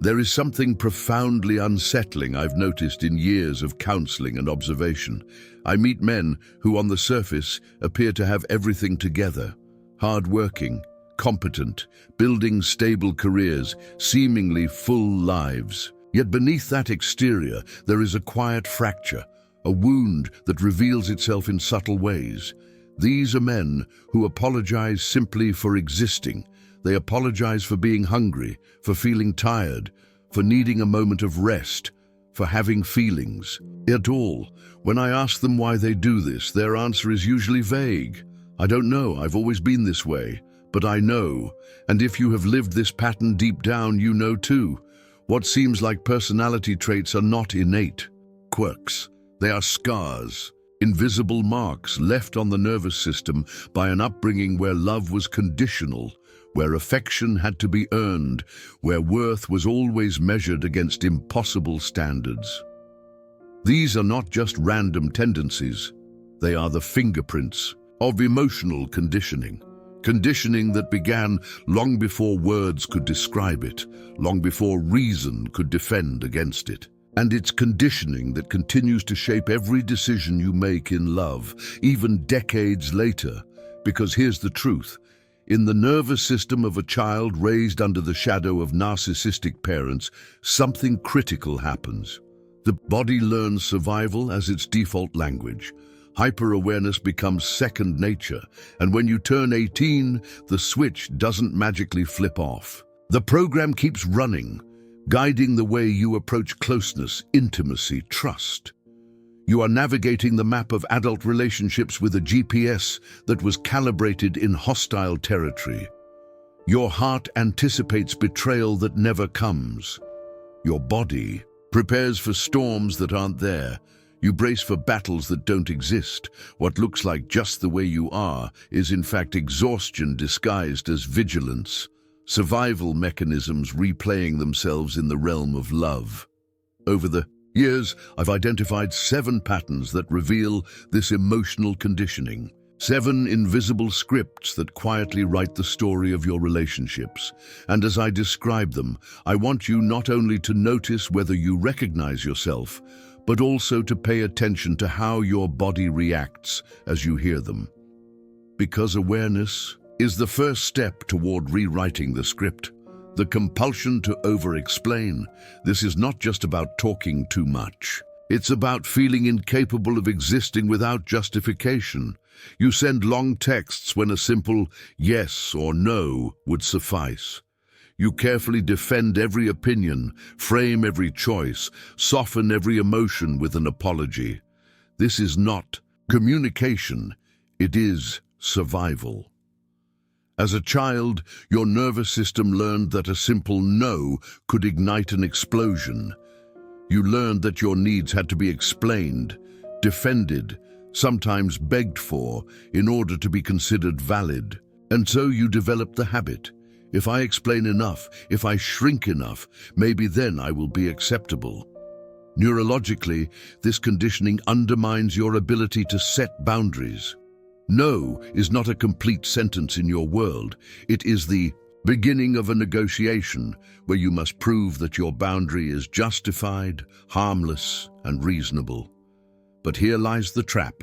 There is something profoundly unsettling I've noticed in years of counseling and observation. I meet men who on the surface appear to have everything together, hard-working, competent, building stable careers, seemingly full lives. Yet beneath that exterior, there is a quiet fracture, a wound that reveals itself in subtle ways. These are men who apologize simply for existing. They apologize for being hungry, for feeling tired, for needing a moment of rest, for having feelings. Yet all, when I ask them why they do this, their answer is usually vague. I don't know, I've always been this way, but I know. And if you have lived this pattern deep down, you know too. What seems like personality traits are not innate quirks. They are scars, invisible marks left on the nervous system by an upbringing where love was conditional, where affection had to be earned, where worth was always measured against impossible standards. These are not just random tendencies. They are the fingerprints of emotional conditioning. Conditioning that began long before words could describe it, long before reason could defend against it. And it's conditioning that continues to shape every decision you make in love, even decades later. Because here's the truth. In the nervous system of a child raised under the shadow of narcissistic parents, something critical happens. The body learns survival as its default language. Hyper-awareness becomes second nature, and when you turn 18, the switch doesn't magically flip off. The program keeps running, guiding the way you approach closeness, intimacy, trust. You are navigating the map of adult relationships with a GPS that was calibrated in hostile territory. Your heart anticipates betrayal that never comes. Your body prepares for storms that aren't there. You brace for battles that don't exist. What looks like just the way you are is in fact exhaustion disguised as vigilance. Survival mechanisms replaying themselves in the realm of love. Over the years, I've identified 7 patterns that reveal this emotional conditioning. 7 invisible scripts that quietly write the story of your relationships. And as I describe them, I want you not only to notice whether you recognize yourself, but also to pay attention to how your body reacts as you hear them. Because awareness is the first step toward rewriting the script. The compulsion to over-explain. This is not just about talking too much. It's about feeling incapable of existing without justification. You send long texts when a simple yes or no would suffice. You carefully defend every opinion, frame every choice, soften every emotion with an apology. This is not communication, it is survival. As a child, your nervous system learned that a simple no could ignite an explosion. You learned that your needs had to be explained, defended, sometimes begged for, in order to be considered valid. And so you developed the habit. If I explain enough, if I shrink enough, maybe then I will be acceptable. Neurologically, this conditioning undermines your ability to set boundaries. No is not a complete sentence in your world. It is the beginning of a negotiation where you must prove that your boundary is justified, harmless, and reasonable. But here lies the trap.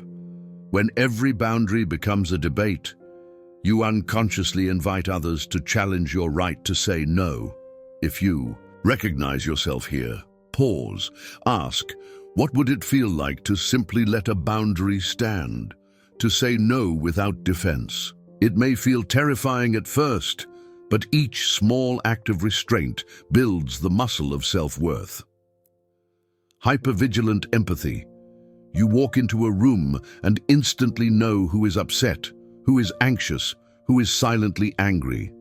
When every boundary becomes a debate, you unconsciously invite others to challenge your right to say no. If you recognize yourself here, pause, ask, what would it feel like to simply let a boundary stand? To say no without defense. It may feel terrifying at first, but each small act of restraint builds the muscle of self-worth. Hypervigilant empathy. You walk into a room and instantly know who is upset, who is anxious, who is silently angry.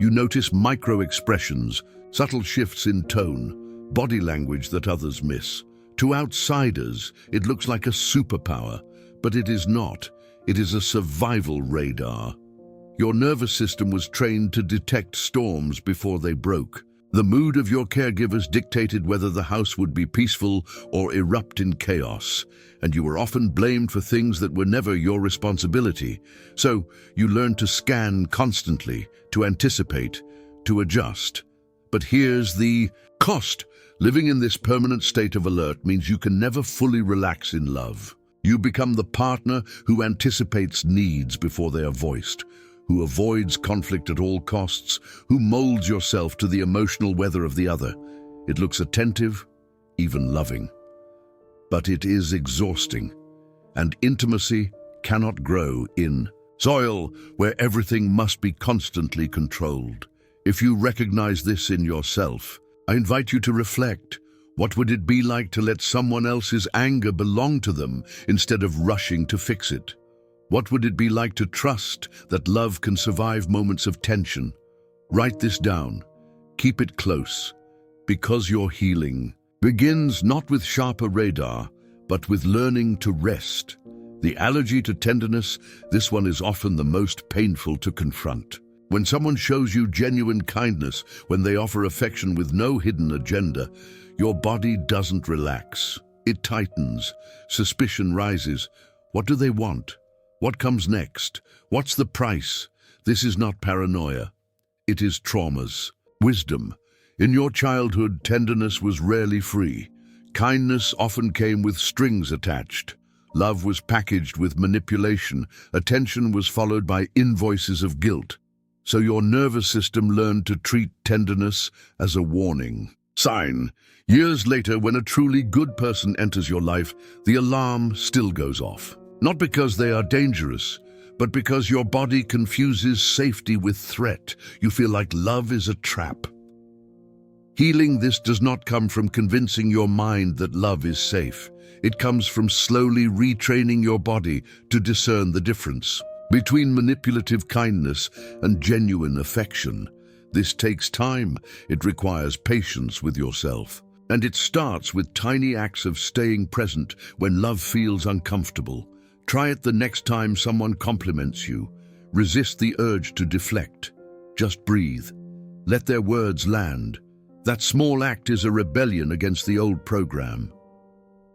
You notice micro-expressions, subtle shifts in tone, body language that others miss. To outsiders, it looks like a superpower, but it is not. It is a survival radar. Your nervous system was trained to detect storms before they broke. The mood of your caregivers dictated whether the house would be peaceful or erupt in chaos, and you were often blamed for things that were never your responsibility. So you learned to scan constantly, to anticipate, to adjust. But here's the cost. Living in this permanent state of alert means you can never fully relax in love. You become the partner who anticipates needs before they are voiced, who avoids conflict at all costs, who molds yourself to the emotional weather of the other. It looks attentive, even loving. But it is exhausting, and intimacy cannot grow in soil where everything must be constantly controlled. If you recognize this in yourself, I invite you to reflect. What would it be like to let someone else's anger belong to them instead of rushing to fix it? What would it be like to trust that love can survive moments of tension? Write this down. Keep it close, because your healing begins not with sharper radar, but with learning to rest. The allergy to tenderness, this one is often the most painful to confront. When someone shows you genuine kindness, when they offer affection with no hidden agenda, your body doesn't relax. It tightens. Suspicion rises. What do they want? What comes next? What's the price? This is not paranoia. It is traumas. Wisdom. In your childhood, tenderness was rarely free. Kindness often came with strings attached. Love was packaged with manipulation. Attention was followed by invoices of guilt. So your nervous system learned to treat tenderness as a warning sign. Years later, when a truly good person enters your life, the alarm still goes off. Not because they are dangerous, but because your body confuses safety with threat. You feel like love is a trap. Healing this does not come from convincing your mind that love is safe. It comes from slowly retraining your body to discern the difference between manipulative kindness and genuine affection. This takes time. It requires patience with yourself. And it starts with tiny acts of staying present when love feels uncomfortable. Try it the next time someone compliments you. Resist the urge to deflect. Just breathe. Let their words land. That small act is a rebellion against the old program.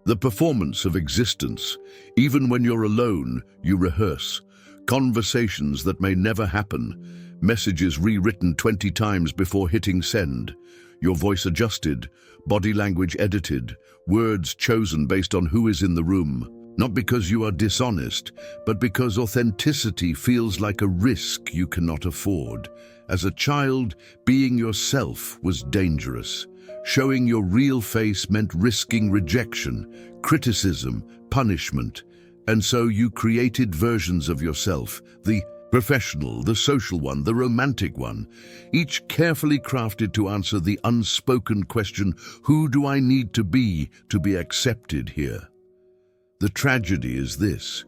The performance of existence. Even when you're alone, you rehearse. Conversations that may never happen. Messages rewritten 20 times before hitting send. Your voice adjusted, body language edited, words chosen based on who is in the room. Not because you are dishonest, but because authenticity feels like a risk you cannot afford. As a child, being yourself was dangerous. Showing your real face meant risking rejection, criticism, punishment. And so you created versions of yourself, the professional, the social one, the romantic one, each carefully crafted to answer the unspoken question, who do I need to be accepted here? The tragedy is this: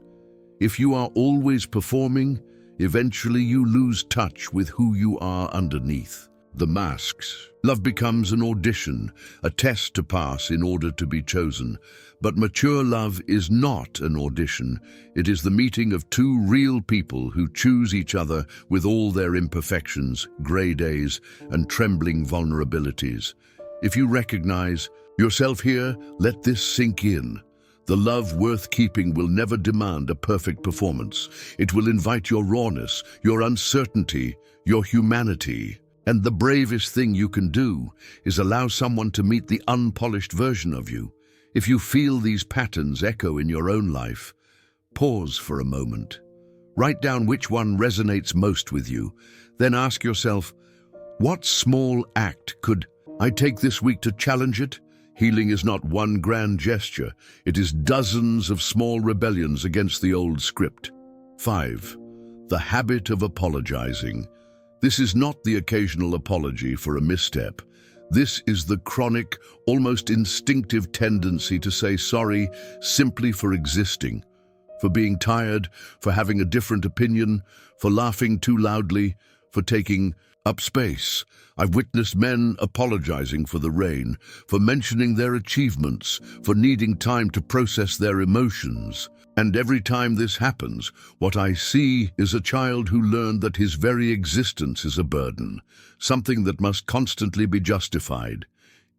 if you are always performing, eventually you lose touch with who you are underneath. The masks. Love becomes an audition, a test to pass in order to be chosen. But mature love is not an audition. It is the meeting of two real people who choose each other with all their imperfections, gray days, and trembling vulnerabilities. If you recognize yourself here, let this sink in. The love worth keeping will never demand a perfect performance. It will invite your rawness, your uncertainty, your humanity. And the bravest thing you can do is allow someone to meet the unpolished version of you. If you feel these patterns echo in your own life, pause for a moment. Write down which one resonates most with you. Then ask yourself, what small act could I take this week to challenge it? Healing is not one grand gesture. It is dozens of small rebellions against the old script. 5. The habit of apologizing. This is not the occasional apology for a misstep. This is the chronic, almost instinctive tendency to say sorry simply for existing, for being tired, for having a different opinion, for laughing too loudly, for taking up space. I've witnessed men apologizing for the rain, for mentioning their achievements, for needing time to process their emotions. And every time this happens, what I see is a child who learned that his very existence is a burden, something that must constantly be justified.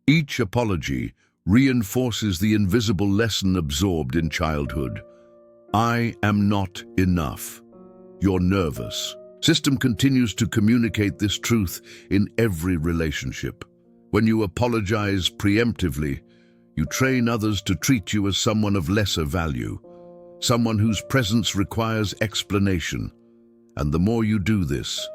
Each apology reinforces the invisible lesson absorbed in childhood. I am not enough. You're nervous. System continues to communicate this truth in every relationship. When you apologize preemptively, you train others to treat you as someone of lesser value, someone whose presence requires explanation. And the more you do this,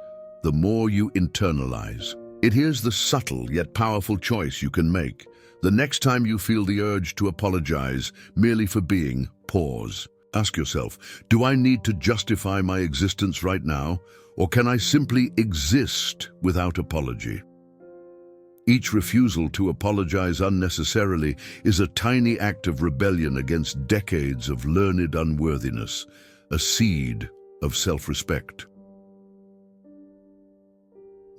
the more you internalize. Here's the subtle yet powerful choice you can make. The next time you feel the urge to apologize merely for being, pause. Ask yourself, do I need to justify my existence right now, or can I simply exist without apology? Each refusal to apologize unnecessarily is a tiny act of rebellion against decades of learned unworthiness, a seed of self-respect.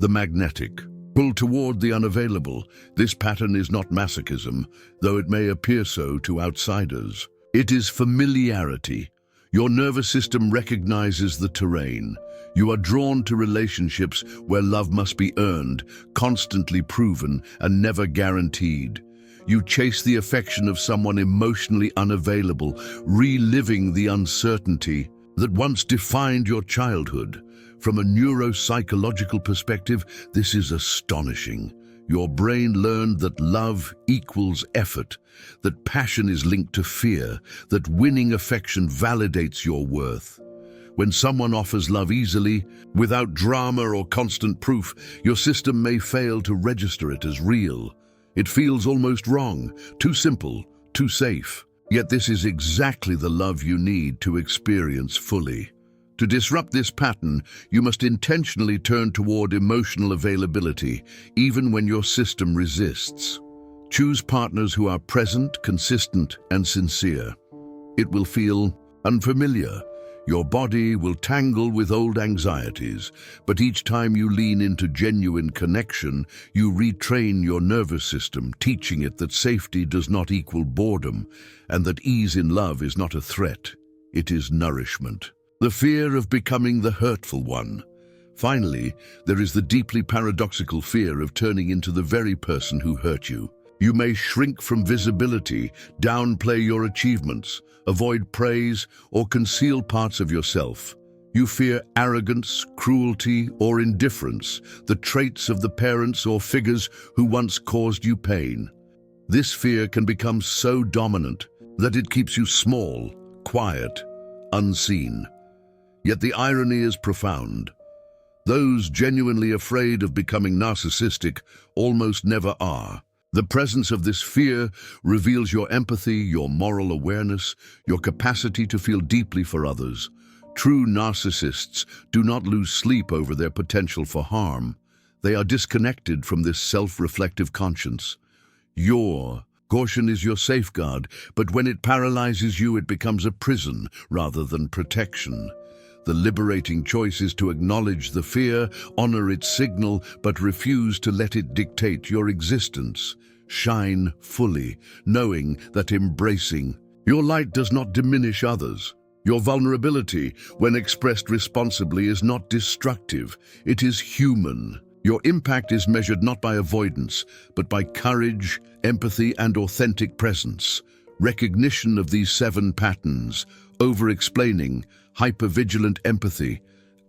The magnetic. Pull toward the unavailable. This pattern is not masochism, though it may appear so to outsiders. It is familiarity. Your nervous system recognizes the terrain. You are drawn to relationships where love must be earned, constantly proven, and never guaranteed. You chase the affection of someone emotionally unavailable, reliving the uncertainty that once defined your childhood. From a neuropsychological perspective, this is astonishing. Your brain learned that love equals effort, that passion is linked to fear, that winning affection validates your worth. When someone offers love easily, without drama or constant proof, your system may fail to register it as real. It feels almost wrong, too simple, too safe. Yet this is exactly the love you need to experience fully. To disrupt this pattern, you must intentionally turn toward emotional availability, even when your system resists. Choose partners who are present, consistent, and sincere. It will feel unfamiliar. Your body will tangle with old anxieties, but each time you lean into genuine connection, you retrain your nervous system, teaching it that safety does not equal boredom, and that ease in love is not a threat, it is nourishment. The fear of becoming the hurtful one. Finally, there is the deeply paradoxical fear of turning into the very person who hurt you. You may shrink from visibility, downplay your achievements, avoid praise, or conceal parts of yourself. You fear arrogance, cruelty, or indifference, the traits of the parents or figures who once caused you pain. This fear can become so dominant that it keeps you small, quiet, unseen. Yet the irony is profound. Those genuinely afraid of becoming narcissistic almost never are. The presence of this fear reveals your empathy, your moral awareness, your capacity to feel deeply for others. True narcissists do not lose sleep over their potential for harm. They are disconnected from this self-reflective conscience. Your caution is your safeguard, but when it paralyzes you, it becomes a prison rather than protection. The liberating choice is to acknowledge the fear, honor its signal, but refuse to let it dictate your existence. Shine fully, knowing that embracing your light does not diminish others. Your vulnerability, when expressed responsibly, is not destructive. It is human. Your impact is measured not by avoidance, but by courage, empathy, and authentic presence. Recognition of these 7 patterns: over-explaining, hypervigilant empathy,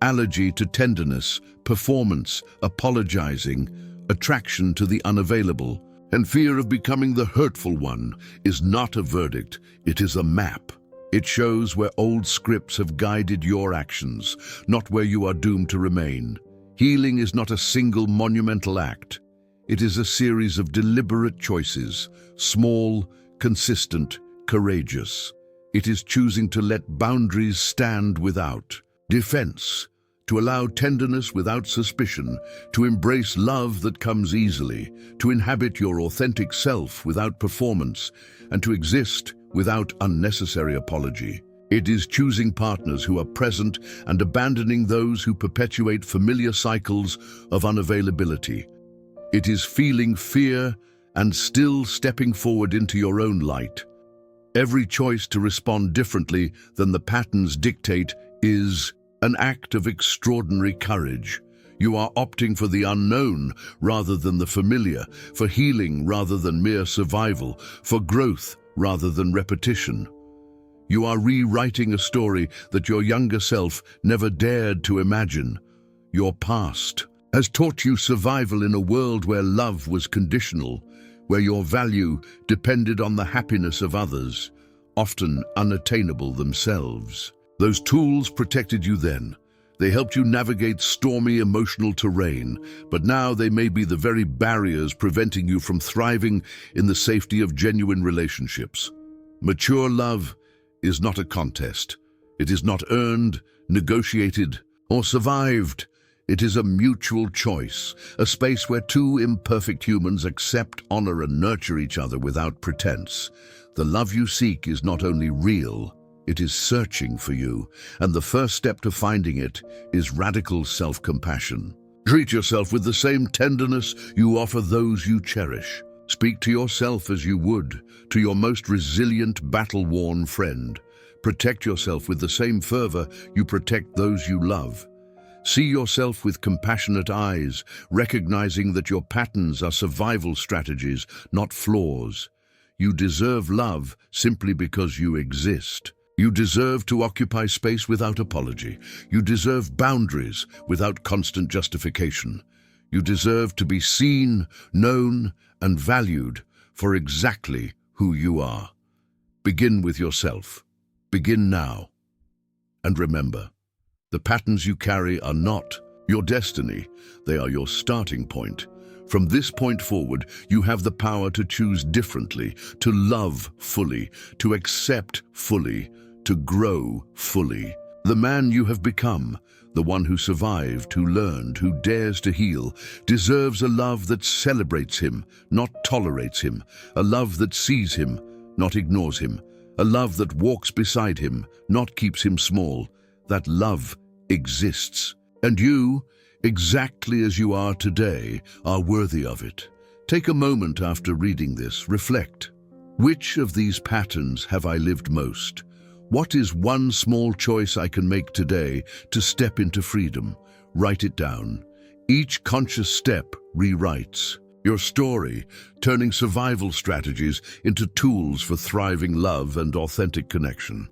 allergy to tenderness, performance, apologizing, attraction to the unavailable, and fear of becoming the hurtful one, is not a verdict, it is a map. It shows where old scripts have guided your actions, not where you are doomed to remain. Healing is not a single monumental act. It is a series of deliberate choices, small, consistent, courageous. It is choosing to let boundaries stand without defense, to allow tenderness without suspicion, to embrace love that comes easily, to inhabit your authentic self without performance, and to exist without unnecessary apology. It is choosing partners who are present and abandoning those who perpetuate familiar cycles of unavailability. It is feeling fear and still stepping forward into your own light. Every choice to respond differently than the patterns dictate is an act of extraordinary courage. You are opting for the unknown rather than the familiar, for healing rather than mere survival, for growth rather than repetition. You are rewriting a story that your younger self never dared to imagine, Your past has taught you survival in a world where love was conditional, where your value depended on the happiness of others, often unattainable themselves. Those tools protected you then. They helped you navigate stormy emotional terrain, but now they may be the very barriers preventing you from thriving in the safety of genuine relationships. Mature love is not a contest. It is not earned, negotiated, or survived. It is a mutual choice, a space where two imperfect humans accept, honor, and nurture each other without pretense. The love you seek is not only real, it is searching for you, and the first step to finding it is radical self-compassion. Treat yourself with the same tenderness you offer those you cherish. Speak to yourself as you would to your most resilient, battle-worn friend. Protect yourself with the same fervor you protect those you love. See yourself with compassionate eyes, recognizing that your patterns are survival strategies, not flaws. You deserve love simply because you exist. You deserve to occupy space without apology. You deserve boundaries without constant justification. You deserve to be seen, known, and valued for exactly who you are. Begin with yourself. Begin now. And remember, the patterns you carry are not your destiny. They are your starting point. From this point forward, you have the power to choose differently, to love fully, to accept fully, to grow fully. The man you have become, the one who survived, who learned, who dares to heal, deserves a love that celebrates him, not tolerates him, a love that sees him, not ignores him, a love that walks beside him, not keeps him small. That love exists, and you, exactly as you are today, are worthy of it. Take a moment after reading this, reflect. Which of these patterns have I lived most? What is one small choice I can make today to step into freedom? Write it down. Each conscious step rewrites your story, turning survival strategies into tools for thriving love and authentic connection.